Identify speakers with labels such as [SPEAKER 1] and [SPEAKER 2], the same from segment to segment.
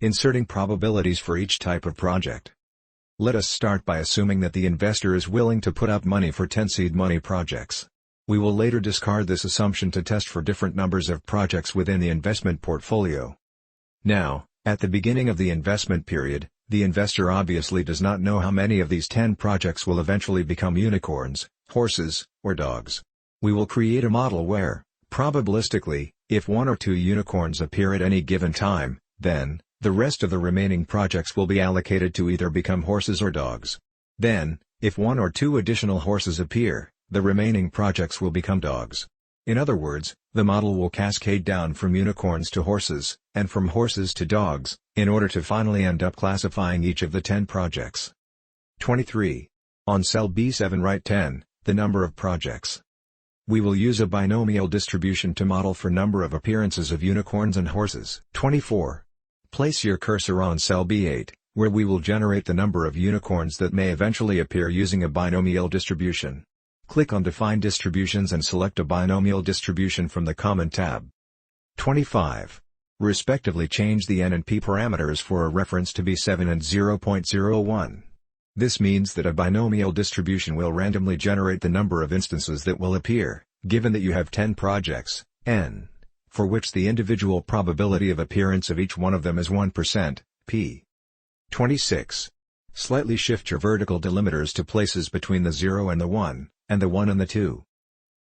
[SPEAKER 1] Inserting probabilities for each type of project. Let us start by assuming that the investor is willing to put up money for 10 seed money projects. We will later discard this assumption to test for different numbers of projects within the investment portfolio. Now, at the beginning of the investment period, the investor obviously does not know how many of these 10 projects will eventually become unicorns, horses, or dogs. We will create a model where, probabilistically, if 1 or 2 unicorns appear at any given time, then, the rest of the remaining projects will be allocated to either become horses or dogs. Then, if 1 or 2 additional horses appear, the remaining projects will become dogs. In other words, the model will cascade down from unicorns to horses, and from horses to dogs, in order to finally end up classifying each of the 10 projects. 23. On cell B7 write 10, the number of projects. We will use a binomial distribution to model for number of appearances of unicorns and horses. 24. Place your cursor on cell B8, where we will generate the number of unicorns that may eventually appear using a binomial distribution. Click on Define Distributions and select a binomial distribution from the Common tab. 25. Respectively change the n and p parameters for a reference to B7 and 0.01. This means that a binomial distribution will randomly generate the number of instances that will appear, given that you have 10 projects, n, for which the individual probability of appearance of each one of them is 1%, p. 26. Slightly shift your vertical delimiters to places between the 0 and the 1, and the 1 and the 2.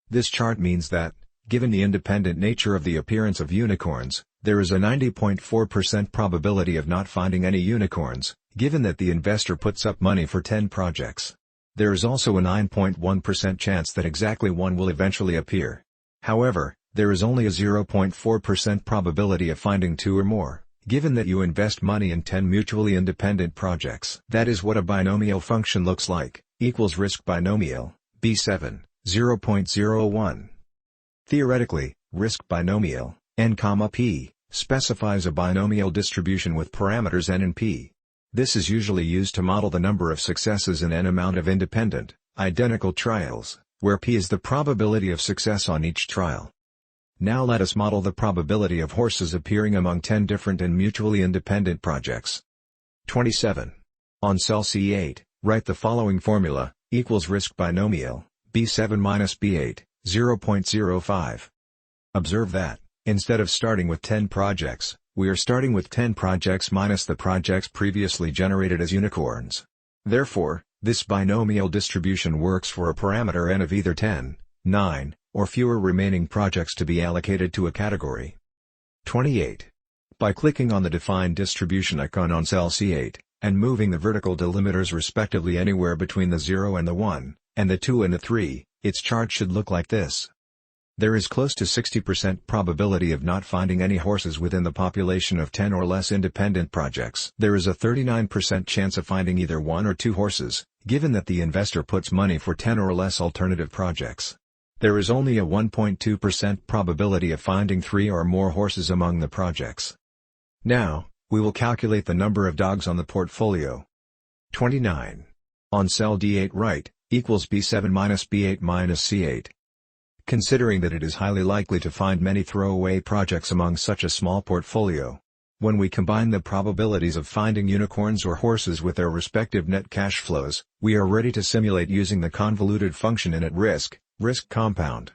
[SPEAKER 1] This chart means that, given the independent nature of the appearance of unicorns, there is a 90.4% probability of not finding any unicorns, given that the investor puts up money for 10 projects. There is also a 9.1% chance that exactly one will eventually appear. However, there is only a 0.4% probability of finding 2 or more, given that you invest money in 10 mutually independent projects. That is what a binomial function looks like, equals risk binomial, B7, 0.01. Theoretically, risk binomial, n, p, specifies a binomial distribution with parameters n and p. This is usually used to model the number of successes in n amount of independent, identical trials, where p is the probability of success on each trial. Now let us model the probability of horses appearing among 10 different and mutually independent projects. 27. On cell C8, write the following formula, equals risk binomial, B7 minus B8, 0.05. Observe that, instead of starting with 10 projects, we are starting with 10 projects minus the projects previously generated as unicorns. Therefore, this binomial distribution works for a parameter n of either 10, 9, or fewer remaining projects to be allocated to a category. 28. By clicking on the Define Distribution icon on cell C8, and moving the vertical delimiters respectively anywhere between the 0 and the 1, and the 2 and the 3, its chart should look like this. There is close to 60% probability of not finding any horses within the population of 10 or less independent projects. There is a 39% chance of finding either 1 or 2 horses, given that the investor puts money for 10 or less alternative projects. There is only a 1.2% probability of finding 3 or more horses among the projects. Now, we will calculate the number of dogs on the portfolio. 29. On cell D8 write, equals B7 minus B8 minus C8. Considering that it is highly likely to find many throwaway projects among such a small portfolio. When we combine the probabilities of finding unicorns or horses with their respective net cash flows, we are ready to simulate using the convoluted function init risk compound.